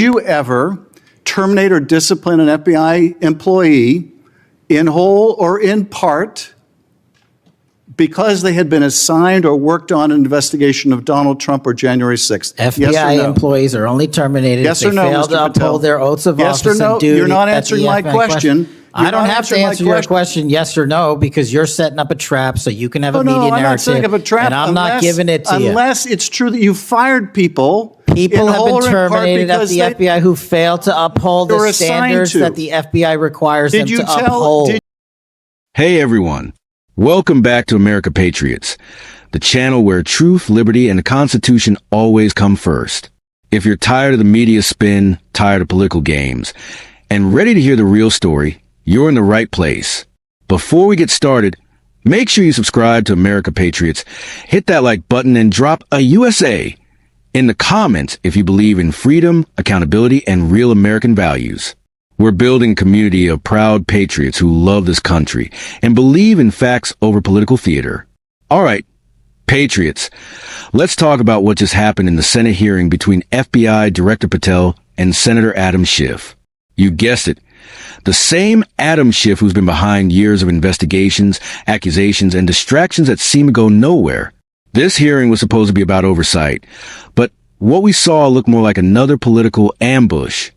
you ever terminate or discipline an FBI employee in whole or in part because they had been assigned or worked on an investigation of Donald Trump or January 6th? FBI employees are only terminated if they fail to uphold their oaths of office and duty. You're not answering my question. I don't have to answer your question yes or no because you're setting up a trap so you can have a media narrative. I'm not setting up a trap. And I'm not giving it to you. Unless it's true that you fired people. People have been terminated at the FBI who failed to uphold the standards that the FBI requires them to uphold. Hey everyone, welcome back to America Patriots, the channel where truth, liberty, and the Constitution always come first. If you're tired of the media spin, tired of political games, and ready to hear the real story, you're in the right place. Before we get started, make sure you subscribe to America Patriots, hit that like button, and drop a USA in the comments if you believe in freedom, accountability, and real American values. We're building a community of proud patriots who love this country and believe in facts over political theater. All right, patriots, let's talk about what just happened in the Senate hearing between FBI Director Patel and Senator Adam Schiff. You guessed it. The same Adam Schiff who's been behind years of investigations, accusations, and distractions that seem to go nowhere. This hearing was supposed to be about oversight, but what we saw looked more like another political ambush.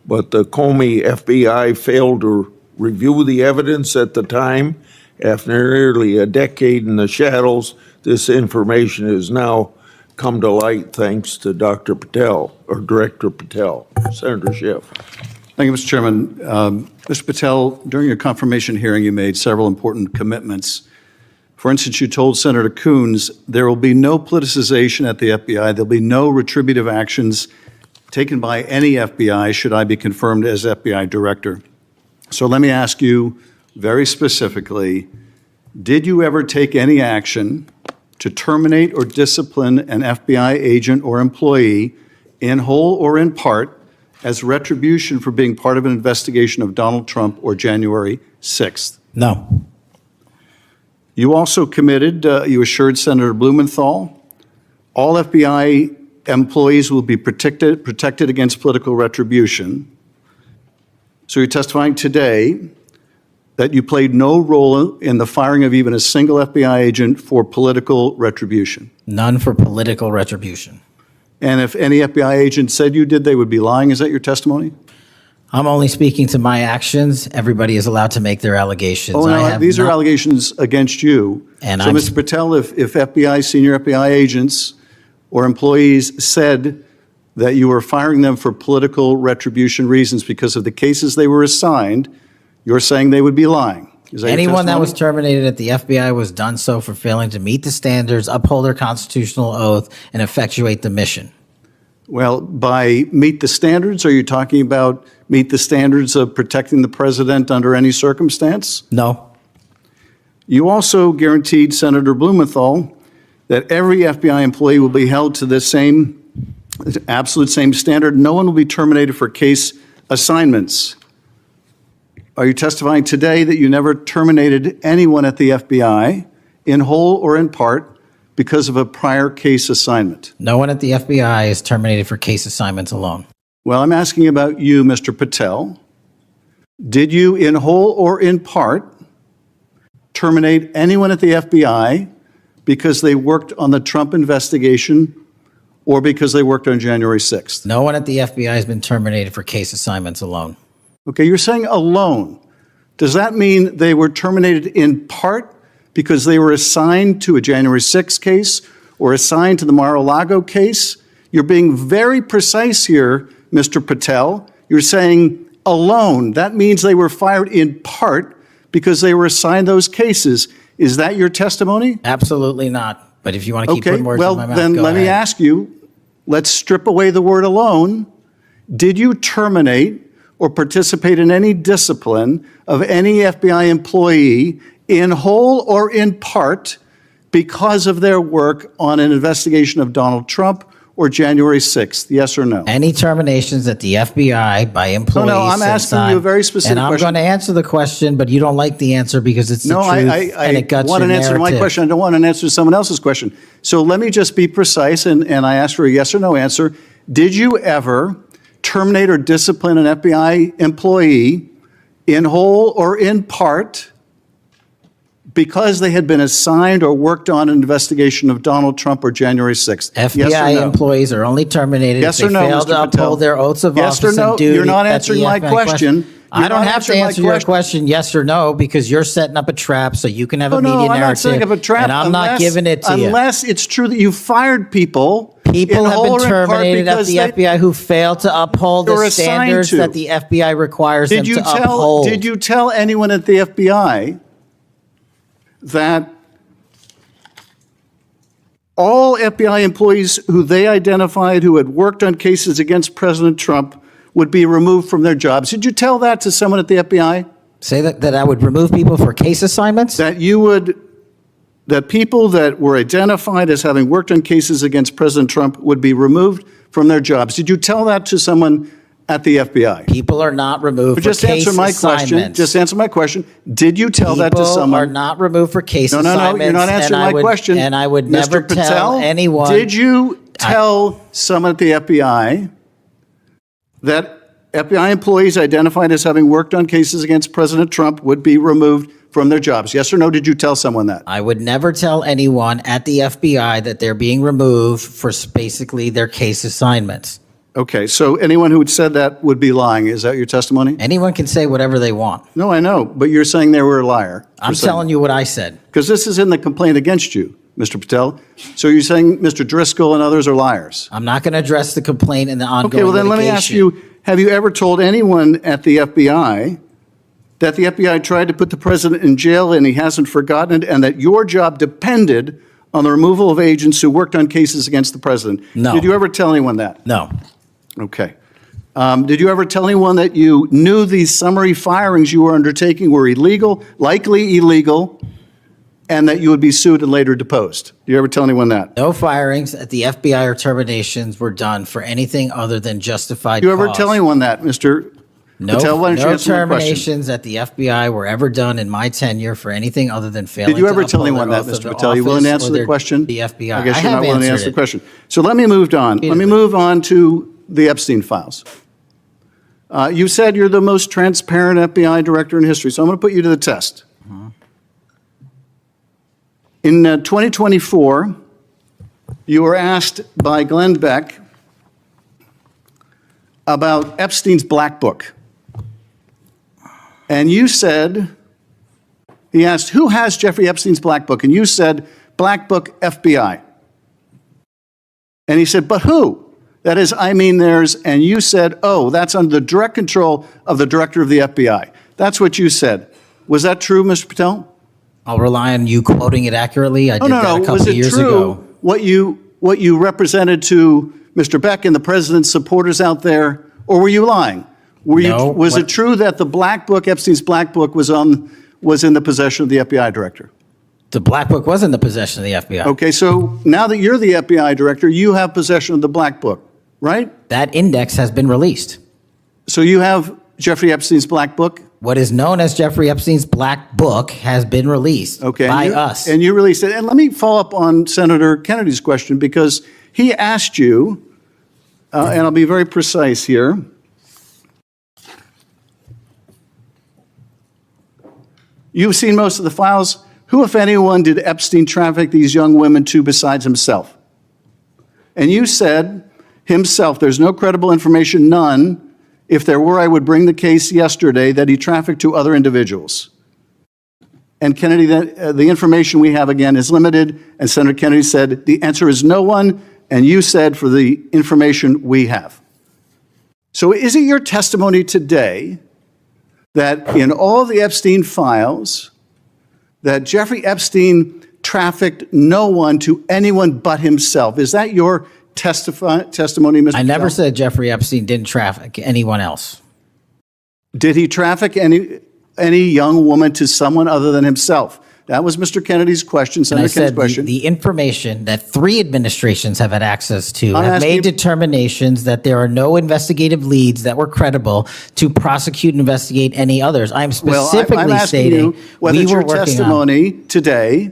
But the Comey FBI failed to review the evidence at the time. After nearly a decade in the shadows, this information has now come to light thanks to Dr. Patel, or Director Patel, Senator Schiff. Thank you, Mr. Chairman. Mr. Patel, during your confirmation hearing, you made several important commitments. For instance, you told Senator Coons there will be no politicization at the FBI. There'll be no retributive actions taken by any FBI should I be confirmed as FBI director. So let me ask you very specifically, did you ever take any action to terminate or discipline an FBI agent or employee in whole or in part as retribution for being part of an investigation of Donald Trump or January 6th? No. You also committed, you assured Senator Blumenthal, all FBI employees will be protected against political retribution. So you're testifying today that you played no role in the firing of even a single FBI agent for political retribution. None for political retribution. And if any FBI agent said you did, they would be lying. Is that your testimony? I'm only speaking to my actions. Everybody is allowed to make their allegations. Oh, no, these are allegations against you. And so, Mr. Patel, if FBI, senior FBI agents or employees said that you were firing them for political retribution reasons because of the cases they were assigned, you're saying they would be lying. Is that anyone that was terminated at the FBI was done so for failing to meet the standards, uphold their constitutional oath, and effectuate the mission. Well, by meet the standards, are you talking about meet the standards of protecting the president under any circumstance? No. You also guaranteed Senator Blumenthal that every FBI employee will be held to the same, absolute same standard. No one will be terminated for case assignments. Are you testifying today that you never terminated anyone at the FBI in whole or in part because of a prior case assignment? No one at the FBI is terminated for case assignments alone. Well, I'm asking about you, Mr. Patel. Did you, in whole or in part, terminate anyone at the FBI because they worked on the Trump investigation or because they worked on January 6th? No one at the FBI has been terminated for case assignments alone. Okay, you're saying alone. Does that mean they were terminated in part because they were assigned to a January 6th case or assigned to the Mar-a-Lago case? You're being very precise here, Mr. Patel. You're saying alone. That means they were fired in part because they were assigned those cases. Is that your testimony? Absolutely not. But if you want to keep putting words in my mouth, then let me ask you, let's strip away the word alone. Did you terminate or participate in any discipline of any FBI employee in whole or in part because of their work on an investigation of Donald Trump or January 6th? Yes or no? Any terminations at the FBI by employees? No, I'm asking you a very specific question. And I'm going to answer the question, but you don't like the answer because it's the truth and it guts your narrative. I want an answer to my question. I don't want an answer to someone else's question. So let me just be precise, and I ask for a yes or no answer. Did you ever terminate or discipline an FBI employee in whole or in part because they had been assigned or worked on an investigation of Donald Trump or January 6th? FBI Yes or no? employees are only terminated Yes if or they no, fail Mr. to Patel? uphold their oaths of Yes or office no? and duty. You're not at the answering my FBI question. I You're don't not have to answering my answer your question. question yes or no because you're setting up a trap so you can have a No, media I'm narrative. not setting up a trap. And I'm not giving it to you. Unless it's true that you fired people. People in have whole been or in part terminated at because the they- FBI who failed to uphold They were the assigned standards to. that the FBI requires them to uphold. Did you tell anyone at the FBI that all FBI employees who they identified who had worked on cases against President Trump would be removed from their jobs? Did you tell that to someone at the FBI? Say that I would remove people for case assignments? That people that were identified as having worked on cases against President Trump would be removed from their jobs? Did you tell that to someone at the FBI? People are not removed But for just case answer my assignments. question. Just answer my question. Did you tell that to People someone? are not removed for case No, assignments. you're not answering and I my would- question. And I would Mr. never Patel, tell anyone. Did you tell someone at the FBI that FBI employees identified as having worked on cases against President Trump would be removed from their jobs? Yes or no? Did you tell someone that? I would never tell anyone at the FBI that they're being removed for basically their case assignments. Okay, so anyone who had said that would be lying. Is that your testimony? Anyone can say whatever they want. No, I know, but you're saying they were a liar. I'm telling you what I said. Because this is in the complaint against you, Mr. Patel. So you're saying Mr. Driscoll and others are liars? I'm not going to address the complaint in the ongoing Okay, well then let me ask litigation. you, have you ever told anyone at the FBI that the FBI tried to put the president in jail and he hasn't forgotten it, and that your job depended on the removal of agents who worked on cases against the president? No. Did you ever tell anyone that? No. Okay. Did you ever tell anyone that you knew these summary firings you were undertaking were illegal, likely illegal, and that you would be sued and later deposed? Did you ever tell anyone that? No firings at the FBI or terminations were done for anything other than justified Did you ever cause. tell anyone that, Mr. No, Patel? Why don't you no answer my question? terminations at the FBI were ever done in my tenure for anything other than failing Did you to ever tell uphold anyone their that, oath Mr. of Patel? You willing to office answer or the their- question? The FBI. I guess you're have not willing to answered answer the it. question. So let me move on. Let me move on to the Epstein files. You said you're the most transparent FBI director in history, so I'm going to put you to the test. In 2024, you were asked by Glenn Beck about Epstein's Black Book. And you said, he asked, who has Jeffrey Epstein's Black Book? And you said, Black Book, FBI. And he said, but who? That is, I mean theirs. And you said, oh, that's under the direct control of the director of the FBI. That's what you said. Was that true, Mr. Patel? I'll rely on you quoting it accurately. I did that a couple Was it years true ago. what you represented to Mr. Beck and the president's supporters out there, or were you lying? No, Was what- it true that the Black Book, Epstein's Black Book, was in the possession of the FBI director? The Black Book was in the possession of the FBI. Okay, so now that you're the FBI director, you have possession of the Black Book, right? That index has been released. So you have Jeffrey Epstein's Black Book? What is known as Jeffrey Epstein's Black Book has been released Okay, by and us. And you released it. And let me follow up on Senator Kennedy's question, because he asked you, and I'll be very precise here. You've seen most of the files. Who, if anyone, did Epstein traffic these young women to besides himself? And you said, himself. There's no credible information, none. If there were, I would bring the case yesterday that he trafficked to other individuals. And Kennedy, the information we have, again, is limited. And Senator Kennedy said, the answer is no one. And you said, for the information we have. So is it your testimony today that in all the Epstein files, that Jeffrey Epstein trafficked no one to anyone but himself? Is that your testimony, Mr. I never Patel? said Jeffrey Epstein didn't traffic anyone else. Did he traffic any young woman to someone other than himself? That was Mr. Kennedy's question, And I Senator Kennedy's said question. the information that 3 administrations have had access to I'm have asking made you- determinations that there are no investigative leads that were credible to prosecute and investigate any others. I'm Well, specifically I'm asking stating you whether we it's were your working on. testimony today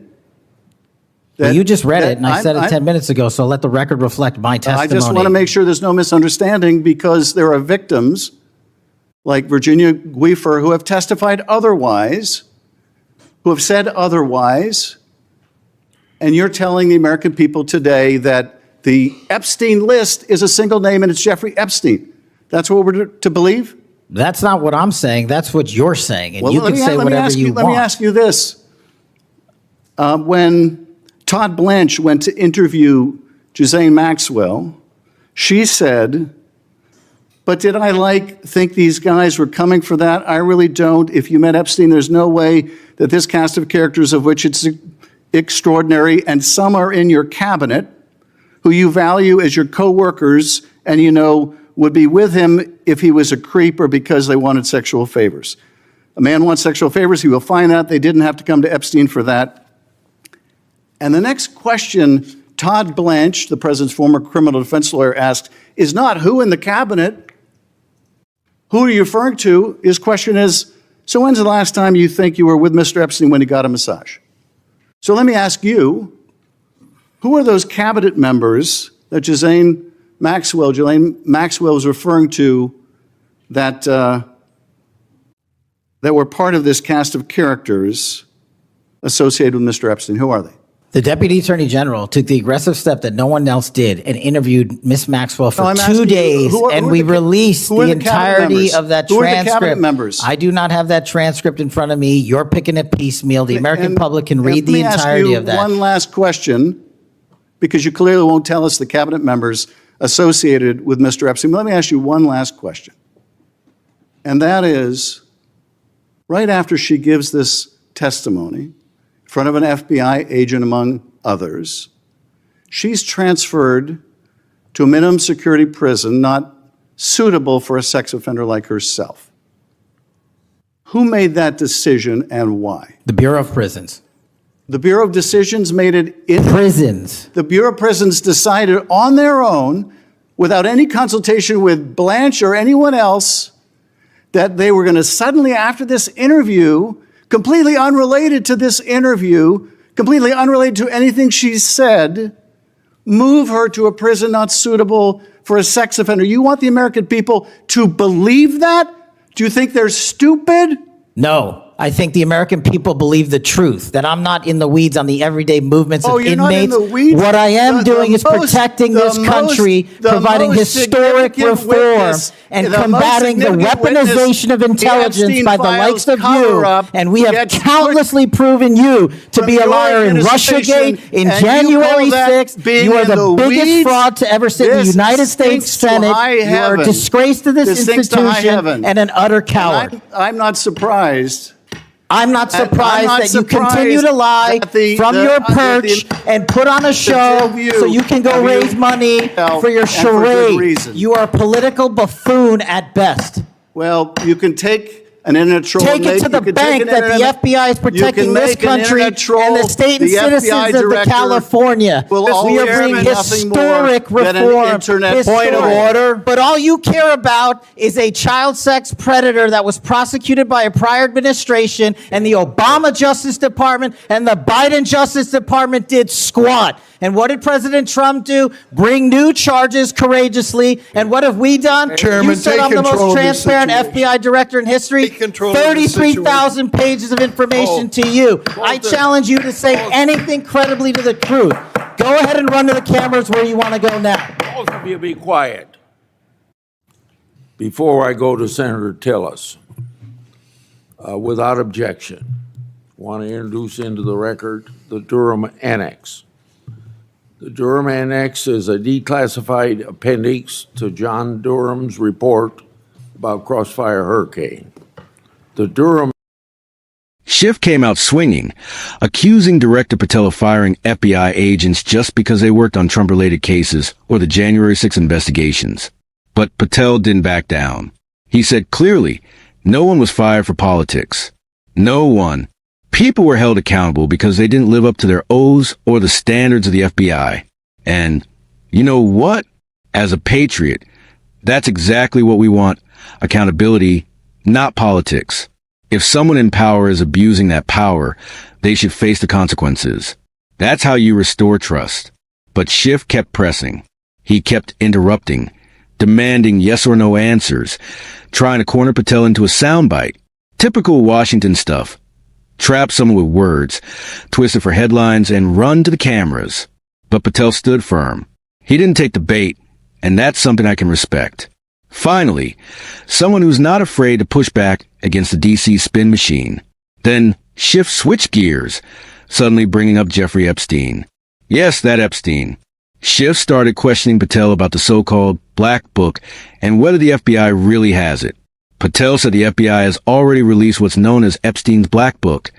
Well, you just read it, and I I'm- said it I'm- 10 minutes ago, so let the record reflect my testimony. I just want to make sure there's no misunderstanding, because there are victims like Virginia Guifer who have testified otherwise, who have said otherwise, and you're telling the American people today that the Epstein list is a single name and it's Jeffrey Epstein. That's what we're to believe? That's not what I'm saying. That's what you're saying, and Well, you can say whatever you Let me want. ask you this. When Todd Blanche went to interview Ghislaine Maxwell, she said, but did I think these guys were coming for that? I really don't. If you met Epstein, there's no way that this cast of characters, of which it's extraordinary, and some are in your cabinet, who you value as your co-workers, and you know would be with him if he was a creep or because they wanted sexual favors. A man wants sexual favors, he will find that. They didn't have to come to Epstein for that. And the next question Todd Blanche, the president's former criminal defense lawyer, asked is not who in the cabinet, who are you referring to? His question is, so when's the last time you think you were with Mr. Epstein when he got a massage? So let me ask you, who are those cabinet members that Ghislaine Maxwell was referring to that were part of this cast of characters associated with Mr. Epstein? Who are they? The Deputy Attorney General took the aggressive step that no one else did and interviewed Miss Maxwell for No, I'm 2 asking you, days, and we released who are the the cabinet entirety members? of that Who are the cabinet transcript. members? I do not have that transcript in front of me. You're picking it piecemeal. The American public can read the entirety of that. One last question, because you clearly won't tell us the cabinet members associated with Mr. Epstein. Let me ask you one last question. And that is, right after she gives this testimony, in front of an FBI agent, among others, she's transferred to a minimum security prison not suitable for a sex offender like herself. Who made that decision and why? The Bureau of Prisons. The Bureau of Decisions made it in Prisons. The Bureau of Prisons decided on their own, without any consultation with Blanche or anyone else, that they were going to suddenly, after this interview, completely unrelated to this interview, completely unrelated to anything she said, move her to a prison not suitable for a sex offender. You want the American people to believe that? Do you think they're stupid? No. I think the American people believe the truth, that I'm not in the weeds on the everyday movements of you're not in inmates. the weeds? What I am The doing is most- protecting the this country, most- the providing most historic significant reform, witness- and the most combating the significant weaponization of witness, intelligence the by the likes Epstein of you. cover-up, And we have gets countlessly proven you to from be a your liar in administration, Russiagate, in and you January call that 6th. being You are in the biggest weeds? fraud to ever sit in the This United States stinks to Senate. high You are a heaven. disgrace to this This stinks to high institution heaven. and an utter coward. I'm not surprised. I'm not surprised not that you surprised continue to lie that from your perch and put on a show two of you so you can go have raise money for your and for good charade. reason. You are a political buffoon at best. Well, you can take an internet troll. Take it to the bank that the FBI is protecting this country and the state and citizens of the California. We are bringing historic reform. Point of order. But all you care about is a child sex predator that was prosecuted by a prior administration, and the Obama Justice Department and the Biden Justice Department did squat. And what did President Trump do? Bring new charges courageously. And what have we done? Chairman, You said take I'm the control most of this transparent situation. FBI director in history. Take control of this 33,000 pages of information to you. I challenge you to say anything credibly to the truth. Go ahead and run to the cameras where you want to go now. Both of you be quiet. Before I go to Senator Tillis, without objection, want to introduce into the record the Durham Annex. The Durham Annex is a declassified appendix to John Durham's report about Crossfire Hurricane. The Durham Schiff came out swinging, accusing Director Patel of firing FBI agents just because they worked on Trump-related cases or the January 6 investigations. But Patel didn't back down. He said clearly, no one was fired for politics. No one. People were held accountable because they didn't live up to their oaths or the standards of the FBI. And you know what? As a patriot, that's exactly what we want. Accountability, not politics. If someone in power is abusing that power, they should face the consequences. That's how you restore trust. But Schiff kept pressing. He kept interrupting, demanding yes or no answers, trying to corner Patel into a soundbite. Typical Washington stuff. Trap someone with words, twist it for headlines, and run to the cameras. But Patel stood firm. He didn't take the bait, and that's something I can respect. Finally, someone who's not afraid to push back against the DC spin machine. Then Schiff switched gears, suddenly bringing up Jeffrey Epstein. Yes, that Epstein. Schiff started questioning Patel about the so-called Black Book and whether the FBI really has it. Patel said the FBI has already released what's known as Epstein's Black Book,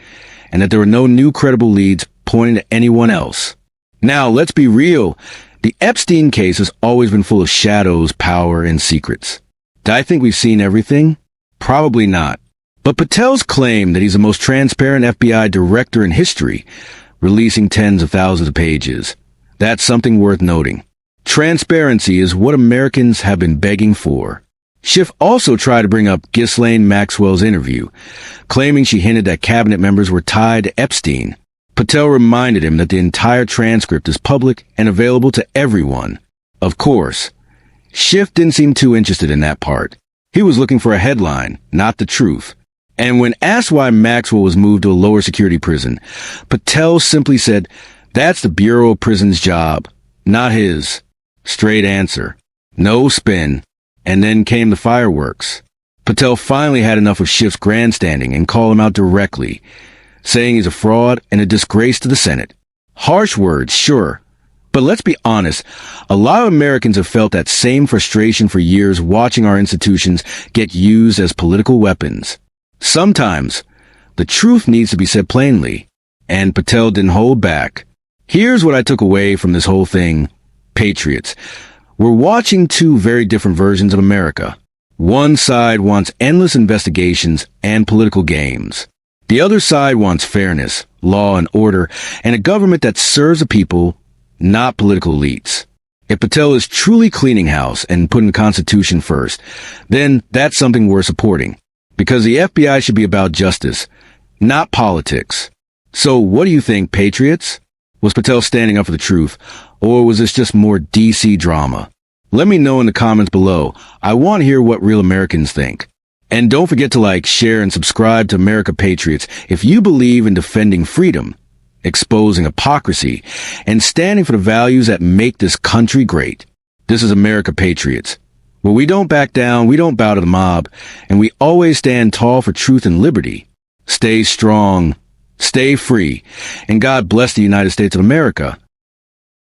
and that there were no new credible leads pointing to anyone else. Now, let's be real. The Epstein case has always been full of shadows, power, and secrets. Do I think we've seen everything? Probably not. But Patel's claim that he's the most transparent FBI director in history, releasing tens of thousands of pages, that's something worth noting. Transparency is what Americans have been begging for. Schiff also tried to bring up Ghislaine Maxwell's interview, claiming she hinted that cabinet members were tied to Epstein. Patel reminded him that the entire transcript is public and available to everyone. Of course, Schiff didn't seem too interested in that part. He was looking for a headline, not the truth. And when asked why Maxwell was moved to a lower security prison, Patel simply said, "That's the Bureau of Prisons' job, not his." Straight answer. No spin. And then came the fireworks. Patel finally had enough of Schiff's grandstanding and called him out directly, saying he's a fraud and a disgrace to the Senate. Harsh words, sure. But let's be honest, a lot of Americans have felt that same frustration for years watching our institutions get used as political weapons. Sometimes, the truth needs to be said plainly, and Patel didn't hold back. Here's what I took away from this whole thing. Patriots. We're watching two very different versions of America. One side wants endless investigations and political games. The other side wants fairness, law and order, and a government that serves the people, not political elites. If Patel is truly cleaning house and putting the Constitution first, then that's something worth supporting. Because the FBI should be about justice, not politics. So what do you think, Patriots? Was Patel standing up for the truth, or was this just more DC drama? Let me know in the comments below. I want to hear what real Americans think. And don't forget to like, share, and subscribe to America Patriots if you believe in defending freedom, exposing hypocrisy, and standing for the values that make this country great. This is America Patriots, where we don't back down, we don't bow to the mob, and we always stand tall for truth and liberty. Stay strong, stay free, and God bless the United States of America.